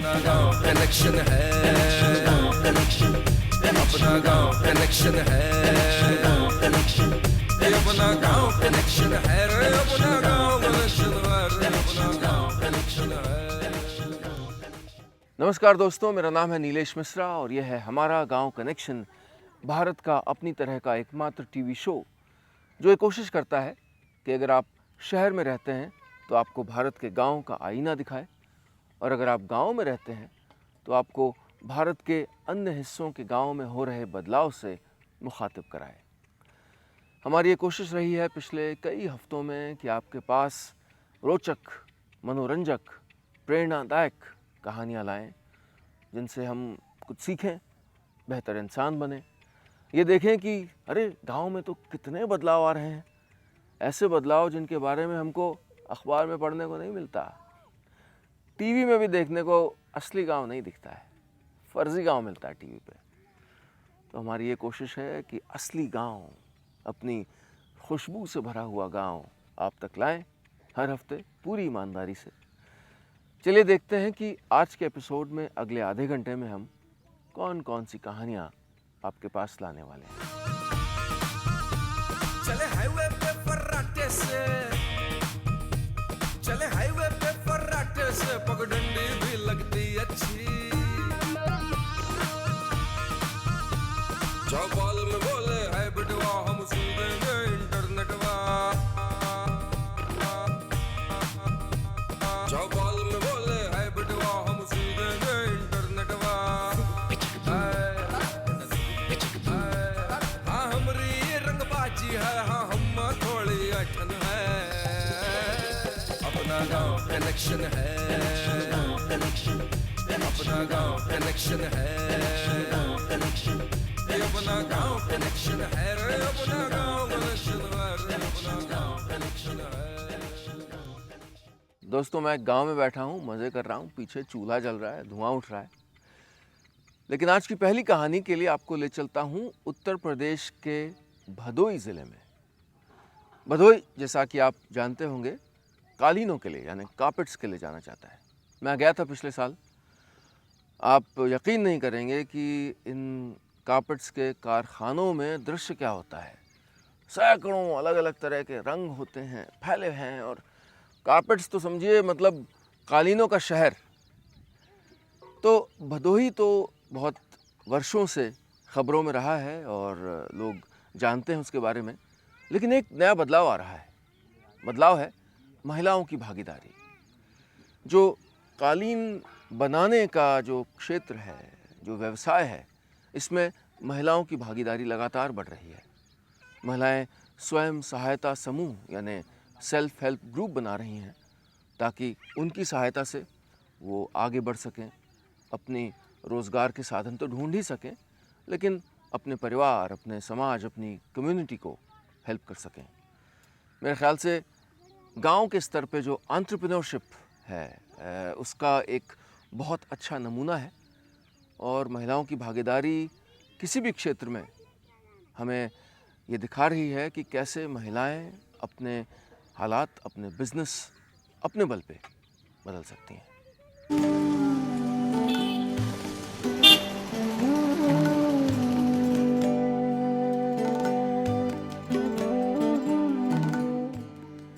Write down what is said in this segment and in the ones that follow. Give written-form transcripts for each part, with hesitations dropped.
अपना गांव कनेक्शन है, अपना गांव कनेक्शन है, अपना गांव कनेक्शन है रे, अपना गांव कनेक्शन है रे, अपना गांव कनेक्शन है। नमस्कार दोस्तों, मेरा नाम है नीलेश मिश्रा और यह है हमारा गांव कनेक्शन, भारत का अपनी तरह का एकमात्र टीवी शो जो ये कोशिश करता है कि अगर आप शहर में रहते हैं तो आपको भारत के गांव का आईना दिखाए, और अगर आप गांव में रहते हैं तो आपको भारत के अन्य हिस्सों के गांव में हो रहे बदलाव से मुखातिब कराए। हमारी ये कोशिश रही है पिछले कई हफ्तों में कि आपके पास रोचक, मनोरंजक, प्रेरणादायक कहानियाँ लाएं जिनसे हम कुछ सीखें, बेहतर इंसान बने, ये देखें कि अरे गांव में तो कितने बदलाव आ रहे हैं, ऐसे बदलाव जिनके बारे में हमको अखबार में पढ़ने को नहीं मिलता, टीवी में भी देखने को असली गांव नहीं दिखता है, फर्जी गांव मिलता है टीवी पे। तो हमारी ये कोशिश है कि असली गांव, अपनी खुशबू से भरा हुआ गांव आप तक लाएं हर हफ्ते पूरी ईमानदारी से। चलिए देखते हैं कि आज के एपिसोड में अगले आधे घंटे में हम कौन कौन सी कहानियाँ आपके पास लाने वाले हैं। चले हाईवे पे फर्राटे से, चले हाईवे पे फर्राटे से, पगडंडी भी लगती अच्छी, चौपाल में बोले है बिटवा हम सुन देंगे इंटरनेटवा, चौपाल में बोले है बिटवा हम सुन देंगे इंटरनेटवा। हाँ हमरी रंगबाजी है, हाँ हम थोड़ी अठन है, अपना गांव कनेक्शन है, अपना गांव कनेक्शन है, अपना गांव कनेक्शन है रे, अपना गांव कनेक्शन है रे, अपना गांव कनेक्शन है। दोस्तों, मैं गांव में बैठा हूँ, मज़े कर रहा हूँ, पीछे चूल्हा जल रहा है, धुआं उठ रहा है। लेकिन आज की पहली कहानी के लिए आपको ले चलता हूँ उत्तर प्रदेश के भदोई ज़िले में। भदोई, जैसा कि आप जानते होंगे, कालीनों के लिए यानी कार्पेट्स के लिए जाना जाता है। मैं गया था पिछले साल। आप यकीन नहीं करेंगे कि इन कार्पेट्स के कारखानों में दृश्य क्या होता है। सैकड़ों अलग अलग तरह के रंग होते हैं, फैले हैं, और कार्पेट्स तो समझिए मतलब कालीनों का शहर। तो भदोही तो बहुत वर्षों से खबरों में रहा है और लोग जानते हैं उसके बारे में, लेकिन एक नया बदलाव आ रहा है। बदलाव है महिलाओं की भागीदारी। जो कालीन बनाने का जो क्षेत्र है, जो व्यवसाय है, इसमें महिलाओं की भागीदारी लगातार बढ़ रही है। महिलाएं स्वयं सहायता समूह यानी सेल्फ हेल्प ग्रुप बना रही हैं ताकि उनकी सहायता से वो आगे बढ़ सकें, अपनी रोज़गार के साधन तो ढूंढ ही सकें, लेकिन अपने परिवार, अपने समाज, अपनी कम्युनिटी को हेल्प कर सकें। मेरे ख़्याल से गांव के स्तर पे जो एंटरप्रेन्योरशिप है उसका एक बहुत अच्छा नमूना है, और महिलाओं की भागीदारी किसी भी क्षेत्र में हमें ये दिखा रही है कि कैसे महिलाएं अपने हालात, अपने बिजनेस अपने बल पे बदल सकती हैं।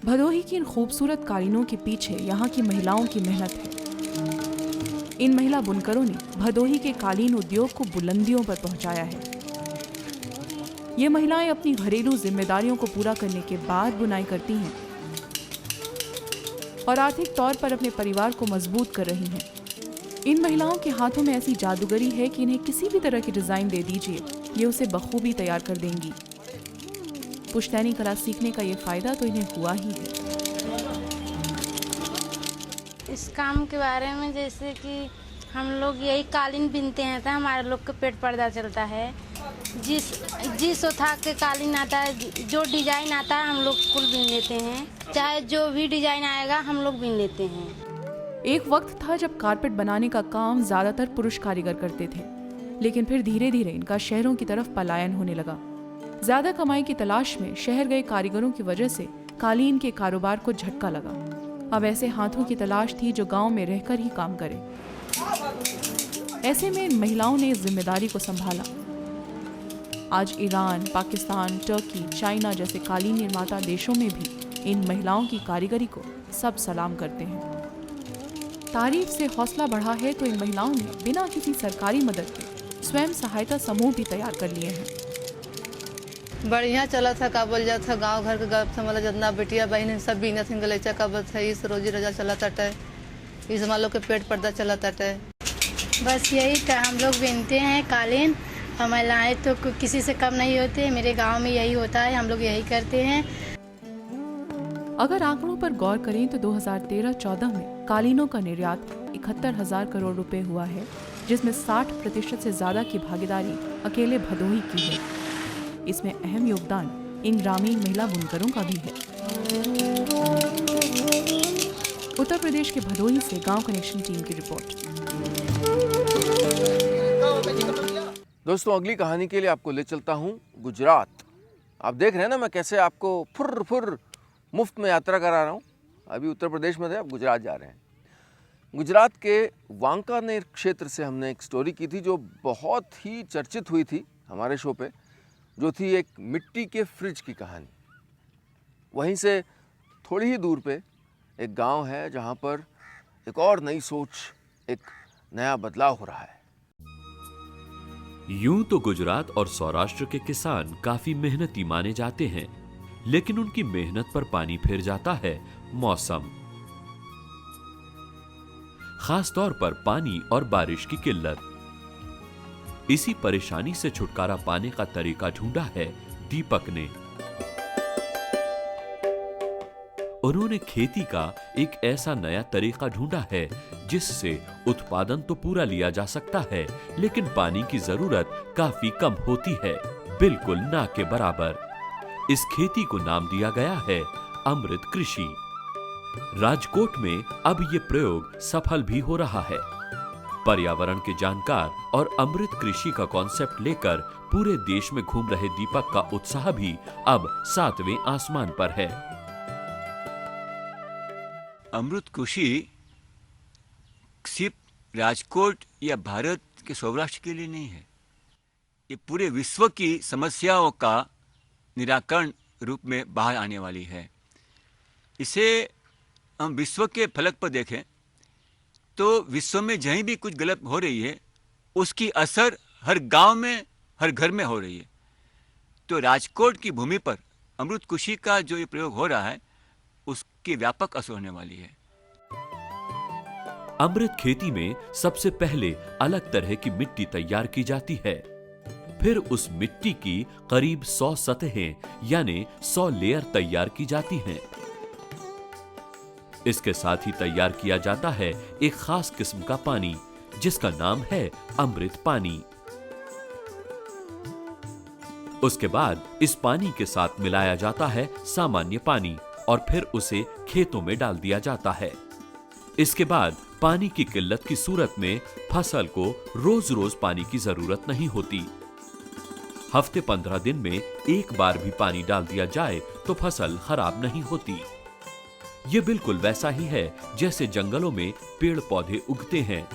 भदोही की इन खूबसूरत कालीनों के पीछे यहाँ की महिलाओं की मेहनत है। इन महिला बुनकरों ने भदोही के कालीन उद्योग को बुलंदियों पर पहुंचाया है। ये महिलाएं अपनी घरेलू जिम्मेदारियों को पूरा करने के बाद बुनाई करती हैं और आर्थिक तौर पर अपने परिवार को मजबूत कर रही हैं। इन महिलाओं के हाथों में ऐसी जादूगरी है कि इन्हें किसी भी तरह की डिजाइन दे दीजिए, ये उसे बखूबी तैयार कर देंगी। पुश्तैनी कला सीखने का ये फायदा तो इन्हें हुआ ही है। इस काम के बारे में जैसे कि हम लोग यही कालीन बिनते हैं तो हमारे लोग का पेट पर्दा चलता है। जिस उठा के कालीन आता है, जो डिजाइन आता है हम लोग कुल बिन लेते हैं, चाहे जो भी डिजाइन आएगा हम लोग बिन लेते हैं। एक वक्त था जब कारपेट बनाने का काम ज्यादातर पुरुष कारीगर करते थे, लेकिन फिर धीरे धीरे इनका शहरों की तरफ पलायन होने लगा। ज्यादा कमाई की तलाश में शहर गए कारीगरों की वजह से कालीन के कारोबार को झटका लगा। अब ऐसे हाथों की तलाश थी जो गांव में रहकर ही काम करें। ऐसे में इन महिलाओं ने इस जिम्मेदारी को संभाला। आज ईरान, पाकिस्तान, टर्की, चाइना जैसे कालीन निर्माता देशों में भी इन महिलाओं की कारीगरी को सब सलाम करते हैं। तारीफ से हौसला बढ़ा है तो इन महिलाओं ने बिना किसी सरकारी मदद के स्वयं सहायता समूह भी तैयार कर लिए हैं। बढ़िया चला था, का बोल जाता गांव घर के गप मतलब जितना बेटिया बहन सब बिना गलेचा का बस है, इस रोजी रजा चला था, इस हम लोग के पेट पर्दा चला था। बस यही हम लोग बिनते हैं कालीन, महिलाएं तो किसी से कम नहीं होते। मेरे गांव में यही होता है, हम लोग यही करते हैं। अगर आंकड़ों पर गौर करें तो 2013-14 में कालीनों का निर्यात 71,000 करोड़ रुपए हुआ है, जिसमें 60% से ज्यादा की भागीदारी अकेले भदोही की है। इसमें अहम योगदान इन ग्रामीण महिला बुनकरों का भी है। उत्तर प्रदेश के भदोही से गांव कनेक्शन टीम की रिपोर्ट। दोस्तों, अगली कहानी के लिए आपको ले चलता हूँ गुजरात। आप देख रहे हैं ना मैं कैसे आपको फुर मुफ्त में यात्रा करा रहा हूँ। अभी उत्तर प्रदेश में थे, अब गुजरात जा रहे हैं। गुजरात के वांकानेर क्षेत्र से हमने एक स्टोरी की थी जो बहुत ही चर्चित हुई थी हमारे शो पे, जो थी एक मिट्टी के फ्रिज की कहानी। वहीं से थोड़ी ही दूर पे एक गांव है जहां पर एक और नई सोच, एक नया बदलाव हो रहा है। यूं तो गुजरात और सौराष्ट्र के किसान काफी मेहनती माने जाते हैं, लेकिन उनकी मेहनत पर पानी फिर जाता है मौसम। खास तौर पर पानी और बारिश की किल्लत। इसी परेशानी से छुटकारा पाने का तरीका ढूंढा है दीपक ने। उन्होंने खेती का एक ऐसा नया तरीका ढूंढा है जिससे उत्पादन तो पूरा लिया जा सकता है, लेकिन पानी की जरूरत काफी कम होती है, बिल्कुल ना के बराबर। इस खेती को नाम दिया गया है अमृत कृषि। राजकोट में अब ये प्रयोग सफल भी हो रहा है। पर्यावरण के जानकार और अमृत कृषि का कॉन्सेप्ट लेकर पूरे देश में घूम रहे दीपक का उत्साह भी अब 7वें आसमान पर है। अमृत कृषि सिर्फ राजकोट या भारत के सौराष्ट्र के लिए नहीं है, ये पूरे विश्व की समस्याओं का निराकरण रूप में बाहर आने वाली है। इसे हम विश्व के फलक पर देखें तो विश्व में जहीं भी कुछ गलत हो रही है उसकी असर हर गांव में, हर घर में हो रही है। तो राजकोट की भूमि पर अमृत कृषि का जो ये प्रयोग हो रहा है उसकी व्यापक असर होने वाली है। अमृत खेती में सबसे पहले अलग तरह की मिट्टी तैयार की जाती है, फिर उस मिट्टी की करीब 100 सतहें यानी 100 लेयर तैयार की जाती हैं। इसके साथ ही तैयार किया जाता है एक खास किस्म का पानी जिसका नाम है अमृत पानी। उसके बाद इस पानी के साथ मिलाया जाता है सामान्य पानी और फिर उसे खेतों में डाल दिया जाता है। इसके बाद पानी की किल्लत की सूरत में फसल को रोज रोज पानी की जरूरत नहीं होती। हफ्ते 15 दिन में एक बार भी पानी डाल दिया जाए तो फसल खराब नहीं होती। ये बिल्कुल वैसा ही है जैसे जंगलों में पेड़ पौधे उगते हैं,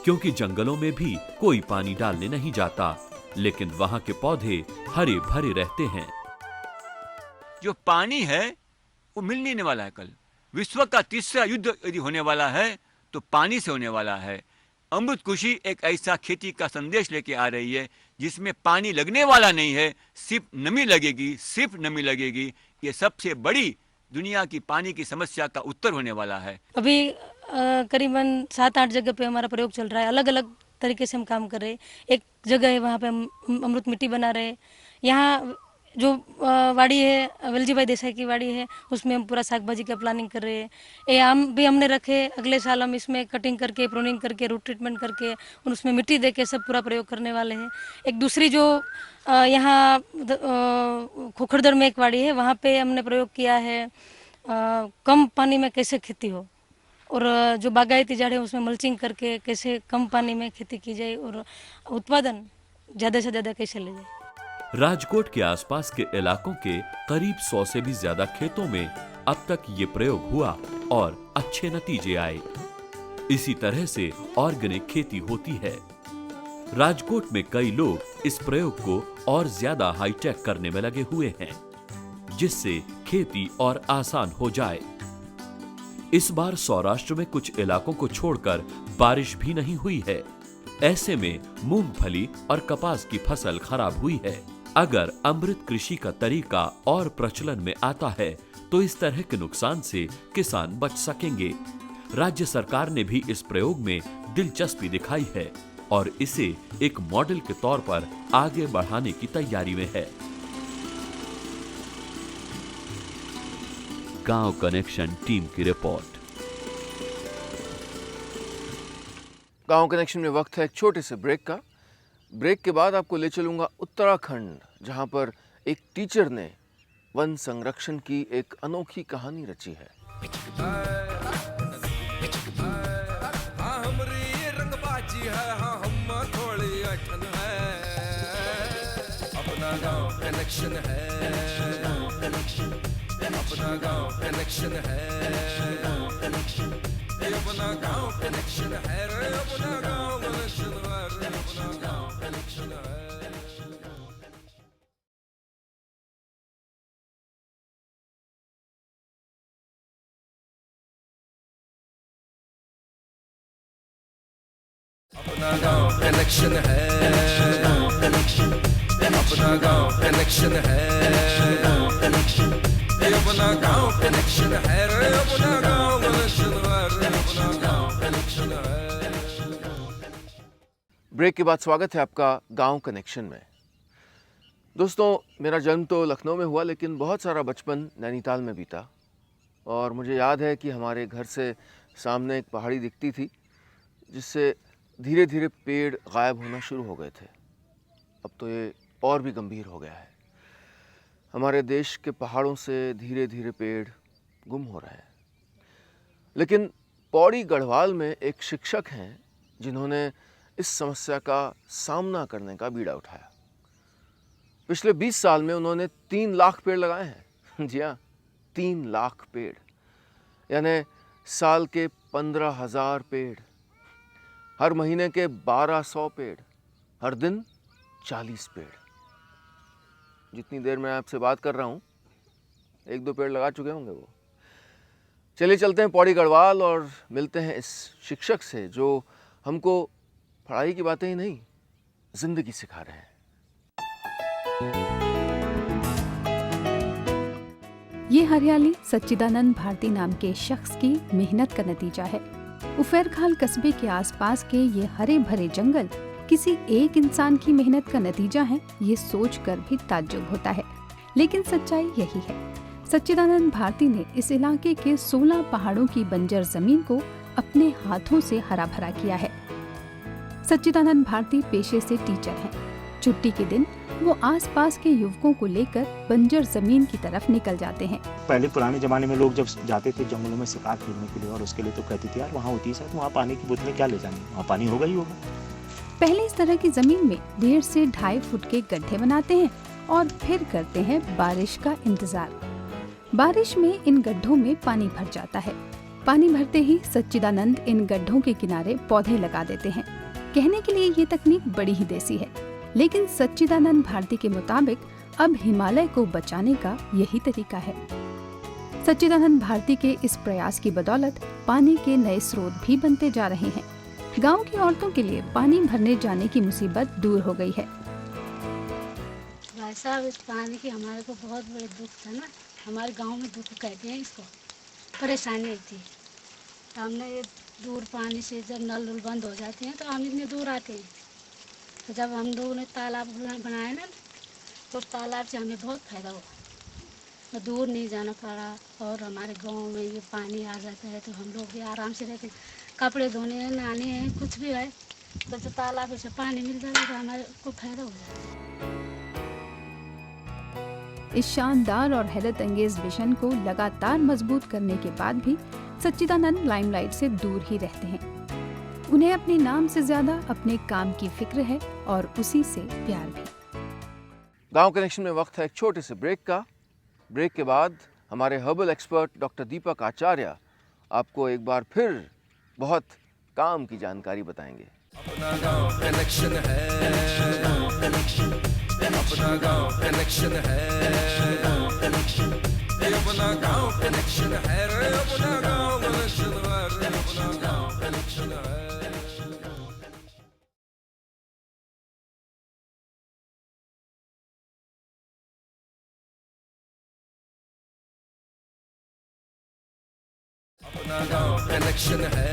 क्योंकि जंगलों में भी कोई पानी डालने नहीं जाता, लेकिन वहां के पौधे हरे भरे रहते हैं। जो पानी है वो मिल नहीं वाला है। कल विश्व का तीसरा युद्ध यदि होने वाला है तो पानी से होने वाला है। अमृत कृषि एक ऐसा खेती का संदेश लेके आ रही है जिसमें पानी लगने वाला नहीं है, सिर्फ नमी लगेगी, सिर्फ नमी लगेगी। ये सबसे बड़ी दुनिया की पानी की समस्या का उत्तर होने वाला है। अभी करीबन 7-8 जगह पे हमारा प्रयोग चल रहा है, अलग अलग तरीके से हम काम कर रहे हैं। एक जगह है वहाँ पे हम अमृत मिट्टी बना रहे हैं। यहाँ जो वाड़ी है वेलजी भाई देसाई की वाड़ी है, उसमें हम पूरा साग भाजी का प्लानिंग कर रहे हैं। ये आम भी हमने रखे, अगले साल हम इसमें कटिंग करके, प्रूनिंग करके, रूट ट्रीटमेंट करके और उसमें मिट्टी दे के सब पूरा प्रयोग करने वाले हैं। एक दूसरी जो यहाँ खोखरदर में एक वाड़ी है, वहाँ पे हमने प्रयोग किया है कम पानी में कैसे खेती हो, और जो बागायती झाड़ है उसमें मल्चिंग करके कैसे कम पानी में खेती की जाए और उत्पादन ज़्यादा से ज़्यादा कैसे ले जाए। राजकोट के आसपास के इलाकों के करीब 100 से भी ज्यादा खेतों में अब तक ये प्रयोग हुआ और अच्छे नतीजे आए। इसी तरह से ऑर्गेनिक खेती होती है। राजकोट में कई लोग इस प्रयोग को और ज्यादा हाईटेक करने में लगे हुए हैं, जिससे खेती और आसान हो जाए। इस बार सौराष्ट्र में कुछ इलाकों को छोड़कर बारिश भी नहीं हुई है। ऐसे में मूंगफली और कपास की फसल खराब हुई है। अगर अमृत कृषि का तरीका और प्रचलन में आता है तो इस तरह के नुकसान से किसान बच सकेंगे। राज्य सरकार ने भी इस प्रयोग में दिलचस्पी दिखाई है और इसे एक मॉडल के तौर पर आगे बढ़ाने की तैयारी में है। गांव कनेक्शन टीम की रिपोर्ट। गांव कनेक्शन में वक्त है एक छोटे से ब्रेक का। ब्रेक के बाद आपको ले चलूंगा उत्तराखंड, जहां पर एक टीचर ने वन संरक्षण की एक अनोखी कहानी रची है। हाँ हमरी रंगबाजी है, हाँ हम थोड़ी अठन है। अपना गांव कनेक्शन है, अपना गांव कनेक्शन है, अपना गांव कनेक्शन है रे, अपना गांव कनेक्शन है रे, अपना गांव कनेक्शन है। अपना गांव कनेक्शन है, अपना गांव कनेक्शन है, अपना गांव कनेक्शन है रे, अपना गांव कनेक्शन है रे, अपना गांव कनेक्शन है। ब्रेक के बाद स्वागत है आपका गांव कनेक्शन में। दोस्तों, मेरा जन्म तो लखनऊ में हुआ, लेकिन बहुत सारा बचपन नैनीताल में बीता। और मुझे याद है कि हमारे घर से सामने एक पहाड़ी दिखती थी, जिससे धीरे धीरे पेड़ गायब होना शुरू हो गए थे। अब तो ये और भी गंभीर हो गया है। हमारे देश के पहाड़ों से धीरे धीरे पेड़ गुम हो रहे हैं। लेकिन पौड़ी गढ़वाल में एक शिक्षक हैं जिन्होंने इस समस्या का सामना करने का बीड़ा उठाया। पिछले 20 साल में उन्होंने 3 लाख पेड़ लगाए हैं। जी हाँ, 3 लाख पेड़, यानी साल के 15,000 पेड़, हर महीने के 1200 पेड़, हर दिन 40 पेड़। जितनी देर मैं आपसे बात कर रहा हूँ, 1-2 पेड़ लगा चुके होंगे वो। चलिए चलते हैं पौड़ी गढ़वाल और मिलते हैं इस शिक्षक से, जो हमको पढ़ाई की बातें ही नहीं, जिंदगी सिखा रहे हैं। ये हरियाली सच्चिदानंद भारती नाम के शख्स की मेहनत का नतीजा है। उफेरखाल कस्बे के आसपास के ये हरे भरे जंगल किसी एक इंसान की मेहनत का नतीजा है, ये सोचकर भी ताज्जुब होता है। लेकिन सच्चाई यही है। सच्चिदानंद भारती ने इस इलाके के 16 पहाड़ों की बंजर जमीन को अपने हाथों से हरा भरा किया है। सच्चिदानंद भारती पेशे से टीचर हैं। छुट्टी के दिन वो आसपास के युवकों को लेकर बंजर जमीन की तरफ निकल जाते हैं। पहले पुराने जमाने में लोग जब जाते थे जंगलों में शिकार खेलने के लिए, और उसके लिए तो कहते थे यार वहाँ होती है शायद, वहाँ पानी की बोतलें क्या ले जानी, वहाँ पानी होगा ही होगा। पहले इस तरह की जमीन में 1.5 से 2.5 फुट के गड्ढे बनाते हैं और फिर करते हैं बारिश का इंतजार। बारिश में इन गड्ढों में पानी भर जाता है। पानी भरते ही सच्चिदानंद इन गड्ढों के किनारे पौधे लगा देते हैं। कहने के लिए ये तकनीक बड़ी ही देसी है, लेकिन सच्चिदानंद भारती के मुताबिक अब हिमालय को बचाने का यही तरीका है। सच्चिदानंद भारती के इस प्रयास की बदौलत पानी के नए स्रोत भी बनते जा रहे हैं। गांव की औरतों के लिए पानी भरने जाने की मुसीबत दूर हो गई है। भाई साहब, इस पानी की हमारे को बहुत बड़े दुख था ना। हमारे गांव में दुख कहते हैं इसको, परेशानी होती है। हमने ये दूर पानी से जब नल उल बंद हो जाते हैं तो हम इतने दूर आते हैं। तो जब हम लोगों ने तालाब बनाए ना, तो तालाब से हमें बहुत फ़ायदा हुआ, तो दूर नहीं जाना पड़ा। और हमारे गांव में ये पानी आ जाता है तो हम लोग भी आराम से रहते हैं। कपड़े धोने हैं, नहाने हैं, कुछ भी है, तो जो तालाब से पानी मिल जाता है तो हमारे को फ़ायदा हो जाता है। इस शानदार और हैरत अंगेज विजन को लगातार मजबूत करने के बाद भी सच्चिदानंद लाइमलाइट से दूर ही रहते हैं। उन्हें अपने नाम से ज्यादा अपने काम की फिक्र है और उसी से प्यार भी। गांव कनेक्शन में वक्त है एक छोटे से ब्रेक का। ब्रेक के बाद हमारे हर्बल एक्सपर्ट डॉक्टर दीपक आचार्य आपको एक बार फिर बहुत काम की जानकारी बताएंगे। अपना गांव कनेक्शन है, अपना गांव कनेक्शन है, अपना गांव कनेक्शन है रे, अपना गांव कनेक्शन है रे, अपना गांव कनेक्शन है। अपना गांव कनेक्शन है,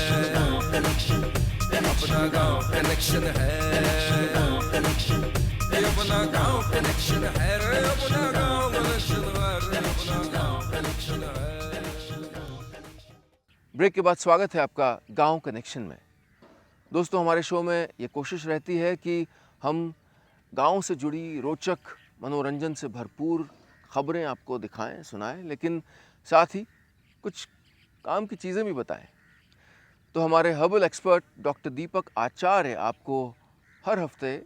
अपना गांव कनेक्शन है, अपना गांव कनेक्शन है रे, अपना गांव कनेक्शन है रे, अपना गांव कनेक्शन है। ब्रेक के बाद स्वागत है आपका गांव कनेक्शन में। दोस्तों, हमारे शो में ये कोशिश रहती है कि हम गांव से जुड़ी रोचक, मनोरंजन से भरपूर खबरें आपको दिखाएं, सुनाएं, लेकिन साथ ही कुछ काम की चीज़ें भी बताएं। तो हमारे हर्बल एक्सपर्ट डॉक्टर दीपक आचार्य आपको हर हफ्ते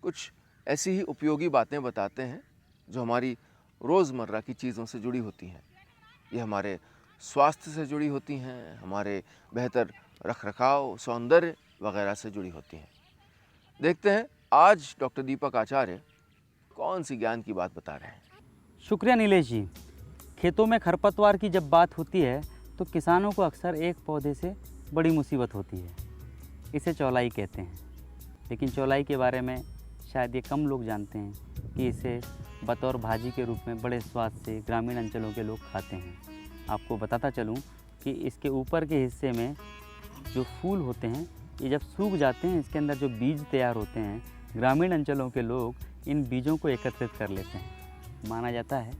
कुछ ऐसी ही उपयोगी बातें बताते हैं जो हमारी रोज़मर्रा की चीज़ों से जुड़ी होती हैं। ये हमारे स्वास्थ्य से जुड़ी होती हैं, हमारे बेहतर रखरखाव, सौंदर्य वगैरह से जुड़ी होती हैं। देखते हैं आज डॉक्टर दीपक आचार्य कौन सी ज्ञान की बात बता रहे हैं। शुक्रिया नीलेश जी। खेतों में खरपतवार की जब बात होती है तो किसानों को अक्सर एक पौधे से बड़ी मुसीबत होती है, इसे चौलाई कहते हैं। लेकिन चौलाई के बारे में शायद ये कम लोग जानते हैं कि इसे बतौर भाजी के रूप में बड़े स्वाद से ग्रामीण अंचलों के लोग खाते हैं। आपको बताता चलूं कि इसके ऊपर के हिस्से में जो फूल होते हैं, ये जब सूख जाते हैं, इसके अंदर जो बीज तैयार होते हैं, ग्रामीण अंचलों के लोग इन बीजों को एकत्रित कर लेते हैं। माना जाता है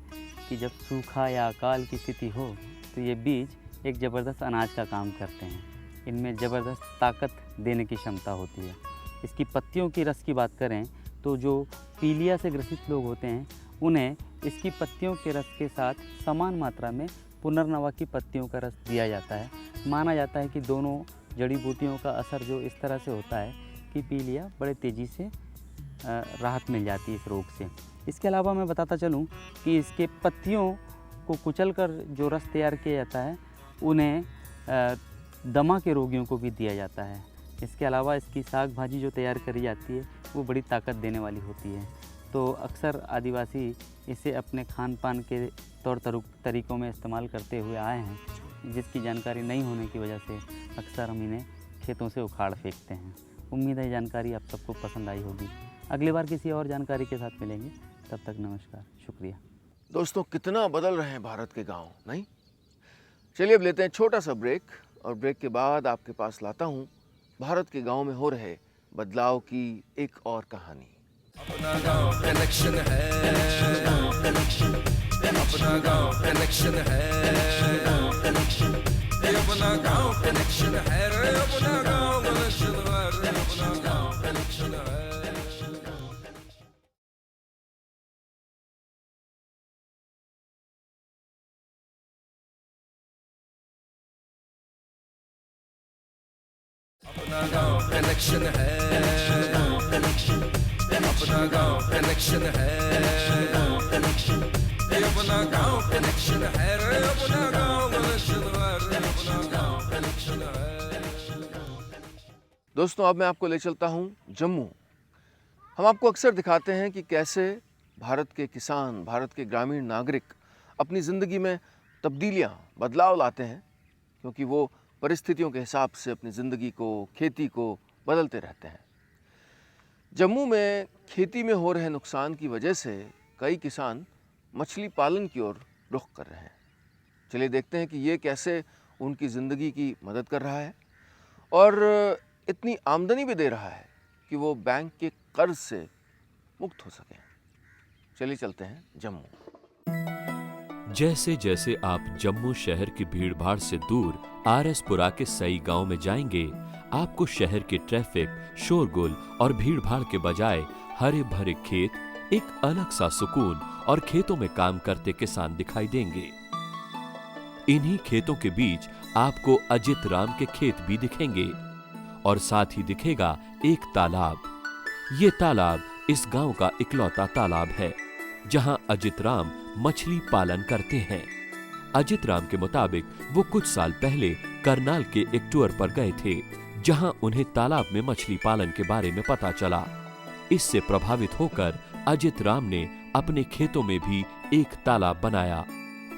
कि जब सूखा या अकाल की स्थिति हो तो ये बीज एक ज़बरदस्त अनाज का काम करते हैं। इनमें ज़बरदस्त ताकत देने की क्षमता होती है। इसकी पत्तियों की रस की बात करें तो जो पीलिया से ग्रसित लोग होते हैं उन्हें इसकी पत्तियों के रस के साथ समान मात्रा में पुनर्नवा की पत्तियों का रस दिया जाता है। माना जाता है कि दोनों जड़ी बूटियों का असर जो इस तरह से होता है कि पीलिया बड़े तेज़ी से राहत मिल जाती है इस रोग से। इसके अलावा मैं बताता चलूँ कि इसके पत्तियों को कुचलकर जो रस तैयार किया जाता है उन्हें दमा के रोगियों को भी दिया जाता है। इसके अलावा इसकी साग भाजी जो तैयार करी जाती है वो बड़ी ताकत देने वाली होती है। तो अक्सर आदिवासी इसे अपने खान पान के तौर तरीक़ों में इस्तेमाल करते हुए आए हैं, जिसकी जानकारी नहीं होने की वजह से अक्सर हम इन्हें खेतों से उखाड़ फेंकते हैं। उम्मीद है ये जानकारी आप सबको पसंद आई होगी। अगली बार किसी और जानकारी के साथ मिलेंगे, तब तक नमस्कार, शुक्रिया। दोस्तों, कितना बदल रहे हैं भारत के गांव, नहीं? चलिए अब लेते हैं छोटा सा ब्रेक, और ब्रेक के बाद आपके पास लाता हूँ भारत के गांव में हो रहे बदलाव की एक और कहानी। अपना गांव कनेक्शन है, अपना गांव कनेक्शन है, अपना गांव कनेक्शन है रे, अपना गांव कनेक्शन है रे, अपना गांव कनेक्शन है। अपना गांव कनेक्शन है, अपना गांव कनेक्शन है, अपना गांव कनेक्शन है रे, अपना गांव कनेक्शन है रे, अपना गांव कनेक्शन है। दोस्तों, अब मैं आपको ले चलता हूँ जम्मू। हम आपको अक्सर दिखाते हैं कि कैसे भारत के किसान, भारत के ग्रामीण नागरिक अपनी ज़िंदगी में तब्दीलियाँ, बदलाव लाते हैं, क्योंकि वो परिस्थितियों के हिसाब से अपनी ज़िंदगी को, खेती को बदलते रहते हैं। जम्मू में खेती में हो रहे नुकसान की वजह से कई किसान मछली पालन की ओर रुख कर रहे हैं। चलिए देखते हैं कि ये कैसे उनकी ज़िंदगी की मदद कर रहा है और इतनी आमदनी भी दे रहा है कि वो बैंक के कर्ज से मुक्त हो सकें। चलिए चलते हैं जम्मू। जैसे जैसे आप जम्मू शहर की भीड़भाड़ से दूर आरएसपुरा के सई गांव में जाएंगे, आपको शहर के ट्रैफिक, शोरगुल और भीड़भाड़ के बजाय हरे भरे खेत, एक अलग सा सुकून और खेतों में काम करते किसान दिखाई देंगे। इन्हीं खेतों के बीच आपको अजित राम के खेत भी दिखेंगे और साथ ही दिखेगा एक तालाब। ये तालाब इस गांव का इकलौता तालाब है जहां अजित राम मछली पालन करते हैं। अजित राम के मुताबिक वो कुछ साल पहले करनाल के एक टूर पर गए थे, जहां उन्हें तालाब में मछली पालन के बारे में पता चला। इससे प्रभावित होकर अजित राम ने अपने खेतों में भी एक तालाब बनाया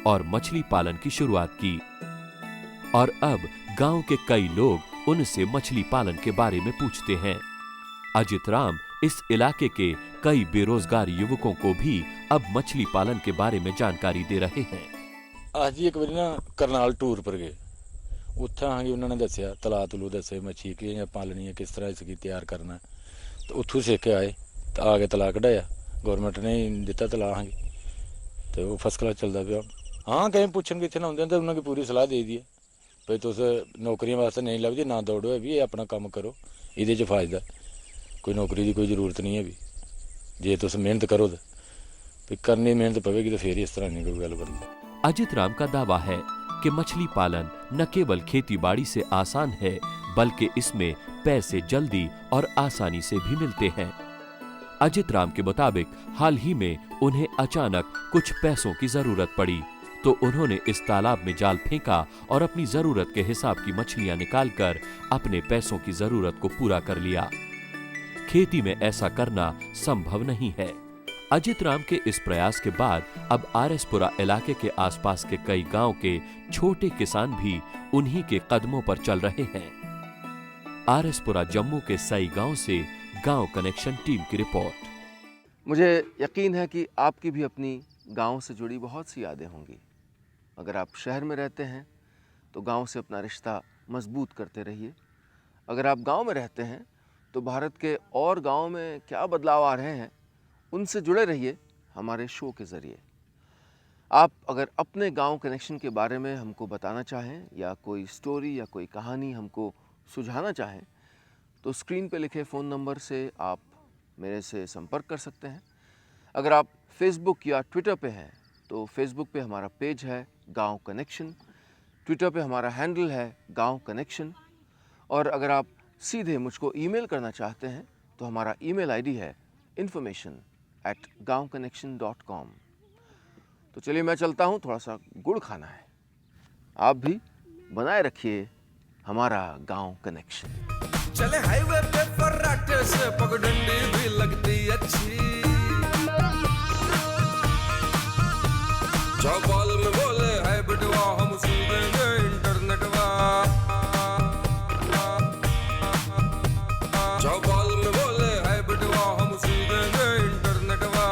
और मछली पालन की शुरुआत की। और अब गांव के कई लोग उनसे मछली पालन के बारे में पूछते हैं। अजित राम इस इलाके के कई बेरोजगार युवकों को भी अब मछली पालन के बारे में जानकारी दे रहे हैं। आज एक बार ना करनाल टूर पर गए, उत्थे आगे उन्होंने दसिया तला तलू दसे मच्छी कियां पालनी है, किस तरह इसकी तैयार करना है। तो उतों सीख के आए तो आगे तला कढ़ाया, गौरमेंट ने दिता तला आगे तो वो फर्स्ट क्लास चलता पाया। हाँ कहीं पूछन कितने आते हैं तो उन्होंने पूरी सलाह दे दी है भाई तुस नौकरियों वास्ते नहीं लभदी ना दौड़ो, है भी ये अपना काम करो, ये फायदा, कोई नौकरी की कोई जरूरत नहीं है भी, जे तुस मेहनत करो तो करनी मेहनत पवेगी तो फिर ही इस तरह नहीं कोई गल बनती। अजित राम का दावा है कि मछली पालन न केवल खेती बाड़ी से आसान है, बल्कि इसमें पैसे जल्दी और आसानी से भी मिलते हैं। अजित राम के मुताबिक हाल ही में उन्हें अचानक कुछ पैसों की जरूरत पड़ी, तो उन्होंने इस तालाब में जाल फेंका और अपनी जरूरत के हिसाब की मछलियां निकालकर अपने पैसों की जरूरत को पूरा कर लिया। खेती में ऐसा करना संभव नहीं है। अजित राम के इस प्रयास के बाद अब आरएसपुरा इलाके के आसपास के कई गांव के छोटे किसान भी उन्हीं के कदमों पर चल रहे हैं। आरएसपुरा जम्मू के सई गांव से गांव कनेक्शन टीम की रिपोर्ट। मुझे यकीन है कि आपकी भी अपनी गांव से जुड़ी बहुत सी यादें होंगी। अगर आप शहर में रहते हैं तो गांव से अपना रिश्ता मजबूत करते रहिए। अगर आप गांव में रहते हैं तो भारत के और गांव में क्या बदलाव आ रहे हैं उनसे जुड़े रहिए हमारे शो के ज़रिए। आप अगर अपने गांव कनेक्शन के बारे में हमको बताना चाहें या कोई स्टोरी या कोई कहानी हमको सुझाना चाहें तो स्क्रीन पे लिखे फ़ोन नंबर से आप मेरे से संपर्क कर सकते हैं। अगर आप फेसबुक या ट्विटर पे हैं तो फेसबुक पे हमारा पेज है गांव कनेक्शन, ट्विटर पे हमारा हैंडल है गांव कनेक्शन, और अगर आप सीधे मुझको ईमेल करना चाहते हैं तो हमारा ईमेल आईडी है information@gaonconnection.com। तो चलिए मैं चलता हूँ, थोड़ा सा गुड़ खाना है। आप भी बनाए रखिए हमारा गांव कनेक्शन। चले हाईवे पे फर्राटे से पगडंडी भी लगती अच्छी, चौपाल में बोले है बिटवा हम सुन देंगे इंटरनेटवा, चौपाल में बोले है बिटवा हम सुन देंगे इंटरनेटवा।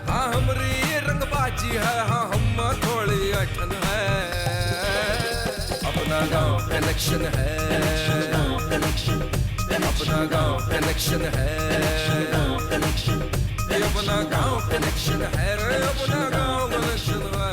हाँ हमारी ये रंगबाजी है, हाँ हम थोड़ी अठन है, अपना गांव कनेक्शन है, अपना गांव कनेक्शन है, अपना गांव कनेक्शन है रे, अपना गांव कनेक्शन है।